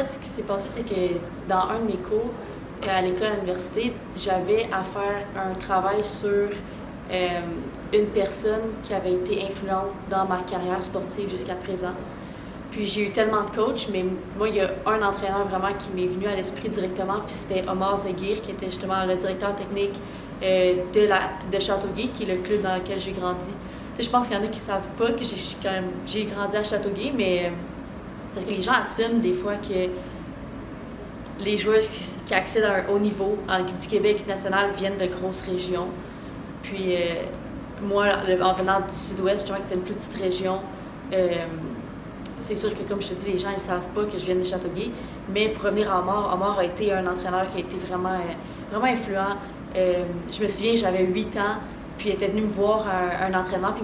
fait, ce qui s'est passé, c'est que dans un de mes cours à l'école, à l'université, j'avais à faire un travail sur une personne qui avait été influente dans ma carrière sportive jusqu'à présent. Puis j'ai eu tellement de coachs, mais moi, il y a un entraîneur vraiment qui m'est venu à l'esprit directement, puis c'était Omar Zeguir, qui était justement le directeur technique de Châteauguay, qui est le club dans lequel j'ai grandi. Tu sais, je pense qu'il y en a qui savent pas que j'ai grandi à Châteauguay, mais parce que les gens assument des fois que les joueurs qui accèdent à un haut niveau en équipe du Québec nationale viennent de grosses régions. Puis moi, en venant du sud-ouest, justement, qui était une plus petite région, c'est sûr que, comme je te dis, les gens ne savent pas que je viens de Châteauguay. Mais pour revenir à Omar a été un entraîneur qui a été vraiment, vraiment influent. Je me souviens, j'avais 8 ans, puis il était venu me voir à un entraînement, puis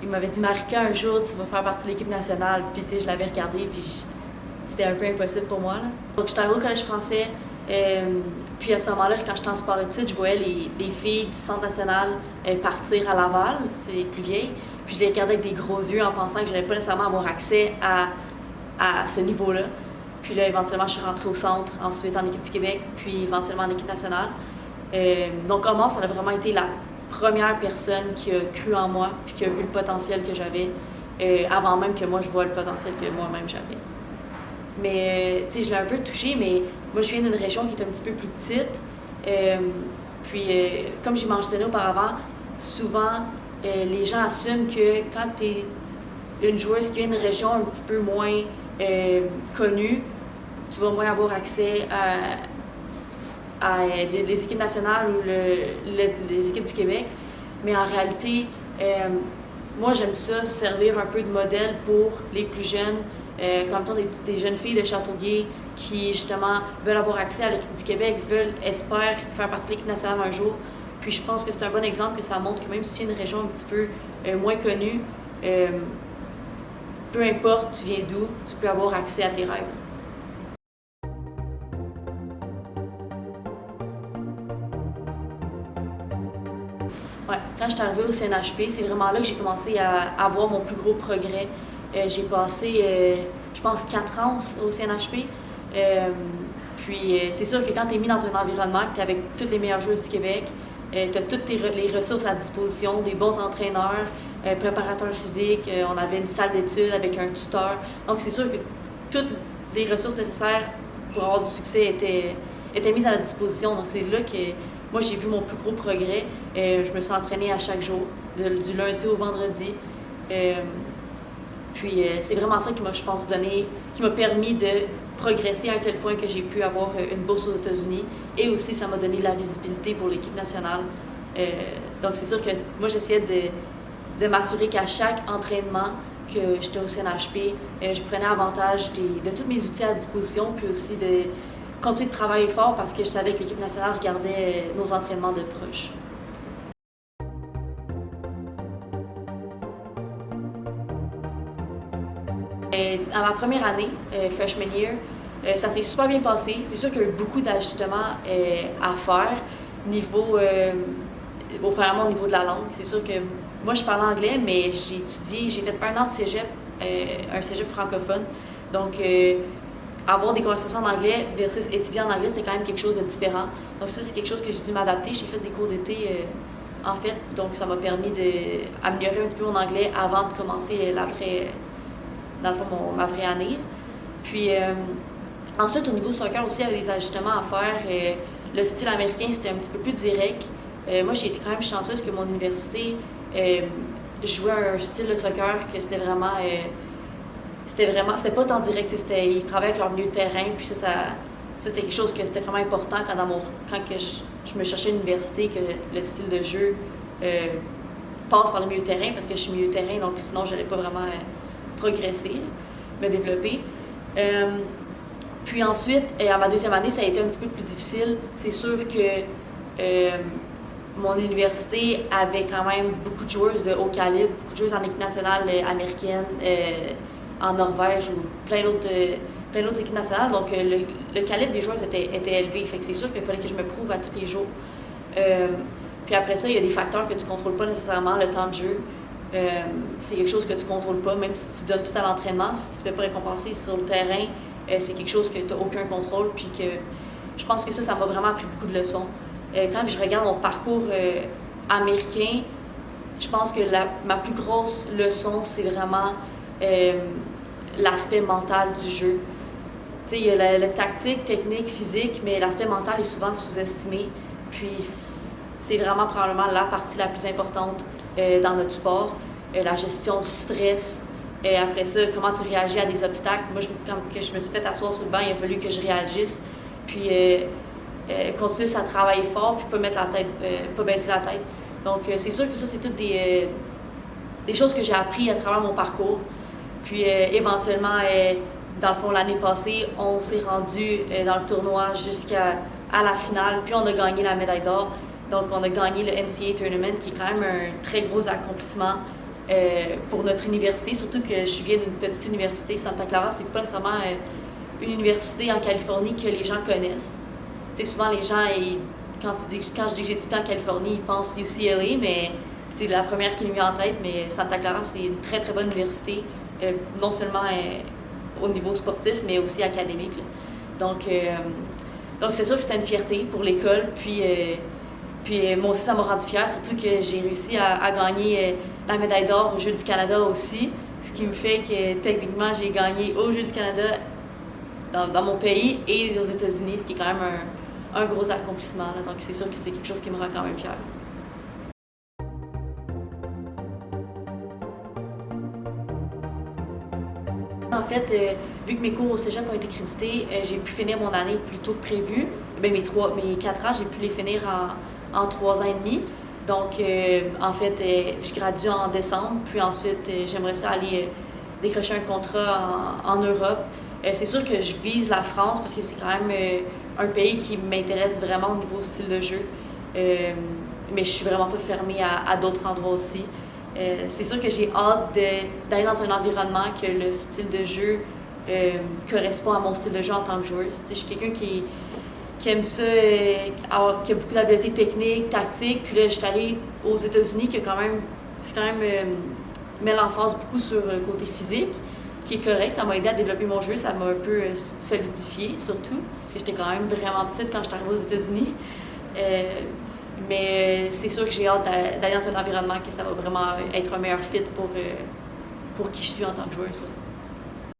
il m'avait dit Marika, un jour, tu vas faire partie de l'équipe nationale. Puis tu sais, je l'avais regardé, puis c'était un peu impossible pour moi, là. Donc, j'étais arrivée au collège français. Puis à ce moment-là, quand j'étais en sport-études, je voyais les filles du Centre national partir à Laval, c'est les plus vieilles. Puis je les regardais avec des gros yeux en pensant que je n'allais pas nécessairement avoir accès à ce niveau-là. Puis là, éventuellement, je suis rentrée au centre, ensuite en équipe du Québec, puis éventuellement en équipe nationale. Donc Omar, ça a vraiment été la première personne qui a cru en moi, puis qui a vu le potentiel que j'avais, avant même que moi je vois le potentiel que moi-même j'avais. Mais tu sais, je l'ai un peu touchée, mais moi je viens d'une région qui est un petit peu plus petite. Comme j'ai mentionné auparavant, souvent les gens assument que quand tu es une joueuse qui vient d'une région un petit peu moins connue, tu vas moins avoir accès à les équipes nationales ou les équipes du Québec. Mais en réalité, moi j'aime ça, servir un peu de modèle pour les plus jeunes, comme des jeunes filles de Châteauguay qui justement veulent avoir accès à l'équipe du Québec, espèrent faire partie de l'équipe nationale un jour. Puis je pense que c'est un bon exemple que ça montre que même si tu viens d'une région un petit peu moins connue, peu importe tu viens d'où, tu peux avoir accès à tes rêves. Ouais, quand je suis arrivée au CNHP, c'est vraiment là que j'ai commencé à avoir mon plus gros progrès. J'ai passé, je pense, 4 ans au CNHP. C'est sûr que quand tu es mis dans un environnement, que tu es avec toutes les meilleures joueuses du Québec, tu as toutes les ressources à disposition, des bons entraîneurs, préparateurs physiques, on avait une salle d'études avec un tuteur. Donc c'est sûr que toutes les ressources nécessaires pour avoir du succès étaient mises à la disposition. Donc c'est là que moi j'ai vu mon plus gros progrès. Je me suis entraînée à chaque jour, du lundi au vendredi. C'est vraiment ça qui m'a, je pense, qui m'a permis de progresser à un tel point que j'ai pu avoir une bourse aux États-Unis et aussi ça m'a donné de la visibilité pour l'équipe nationale. Donc c'est sûr que moi j'essayais de m'assurer qu'à chaque entraînement que j'étais au CNHP, je prenais avantage de tous mes outils à disposition, puis aussi de continuer de travailler fort parce que je savais que l'équipe nationale regardait nos entraînements de proche. À ma première année, freshman year, ça s'est super bien passé. C'est sûr qu'il y a eu beaucoup d'ajustements à faire premièrement au niveau de la langue. C'est sûr que moi, je parle anglais, mais j'ai fait 1 an de cégep, un cégep francophone. Donc, avoir des conversations en anglais versus étudier en anglais, c'était quand même quelque chose de différent. Donc ça, c'est quelque chose que j'ai dû m'adapter. J'ai fait des cours d'été, en fait, donc ça m'a permis d'améliorer un petit peu mon anglais avant de commencer ma vraie année. Puis ensuite, au niveau soccer aussi, il y avait des ajustements à faire. Le style américain, c'était un petit peu plus direct. Moi, j'ai été quand même chanceuse que mon université jouait un style de soccer que c'était pas tant direct. Ils travaillaient avec leur milieu de terrain. Puis ça c'était quelque chose que c'était vraiment important quand je me cherchais à l'université, que le style de jeu passe par le milieu de terrain, parce que je suis milieu de terrain, donc sinon, je n'allais pas vraiment progresser, me développer. Puis ensuite, à ma 2e année, ça a été un petit peu plus difficile. C'est sûr que mon université avait quand même beaucoup de joueuses de haut calibre, beaucoup de joueuses en équipe nationale américaine, en Norvège ou plein d'autres équipes nationales. Donc le calibre des joueuses était élevé. Fait que c'est sûr qu'il fallait que je me prouve à tous les jours. Puis après ça, il y a des facteurs que tu ne contrôles pas nécessairement, le temps de jeu. c'est quelque chose que tu ne contrôles pas, même si tu donnes tout à l'entraînement. Si tu ne te fais pas récompenser sur le terrain, c'est quelque chose que tu n'as aucun contrôle. Puis que je pense que ça m'a vraiment appris beaucoup de leçons. Quand je regarde mon parcours américain, je pense que ma plus grosse leçon, c'est vraiment l'aspect mental du jeu. Il y a le tactique, technique, physique, mais l'aspect mental est souvent sous-estimé. Puis c'est vraiment probablement la partie la plus importante dans notre sport. La gestion du stress. Après ça, comment tu réagis à des obstacles. Moi, quand je me suis fait asseoir sur le banc, il a fallu que je réagisse. Puis continuer à travailler fort, puis pas baisser la tête. Donc, c'est sûr que ça, c'est toutes des choses que j'ai appris à travers mon parcours. Puis, éventuellement, dans le fond, l'année passée, on s'est rendu dans le tournoi jusqu'à la finale, puis on a gagné la médaille d'or. Donc, on a gagné le NCAA Tournament, qui est quand même un très gros accomplissement pour notre université, surtout que je viens d'une petite université. Santa Clara, c'est pas nécessairement une université en Californie que les gens connaissent. Tu sais, souvent, les gens, quand je dis que j'étudie en Californie, ils pensent UCLA, mais c'est la première qui me vient en tête. Mais Santa Clara, c'est une très, très bonne université, non seulement au niveau sportif, mais aussi académique, là. Donc c'est sûr que c'était une fierté pour l'école. Puis moi aussi, ça m'a rendu fière, surtout que j'ai réussi à gagner la médaille d'or aux Jeux du Canada aussi, ce qui me fait que techniquement, j'ai gagné aux Jeux du Canada dans mon pays et aux États-Unis, ce qui est quand même un gros accomplissement, là. Donc c'est sûr que c'est quelque chose qui me rend quand même fière. En fait, vu que mes cours au cégep ont été crédités, j'ai pu finir mon année plus tôt que prévu. Bien, mes 4 ans, j'ai pu les finir en 3 ans et demi. Donc, en fait, je gradue en décembre, puis ensuite, j'aimerais ça aller décrocher un contrat en Europe. C'est sûr que je vise la France parce que c'est quand même un pays qui m'intéresse vraiment au niveau style de jeu. Mais je suis vraiment pas fermée à d'autres endroits aussi. C'est sûr que j'ai hâte d'aller dans un environnement que le style de jeu correspond à mon style de jeu en tant que joueuse. Je suis quelqu'un qui aime ça, qui a beaucoup d'habiletés techniques, tactiques. Puis là, je suis allée aux États-Unis, c'est quand même met l'emphase beaucoup sur le côté physique, qui est correct. Ça m'a aidé à développer mon jeu, ça m'a un peu solidifié surtout, parce que j'étais quand même vraiment petite quand je suis arrivée aux États-Unis. Mais c'est sûr que j'ai hâte d'aller dans un environnement que ça va vraiment être un meilleur fit pour qui je suis en tant que joueuse, là.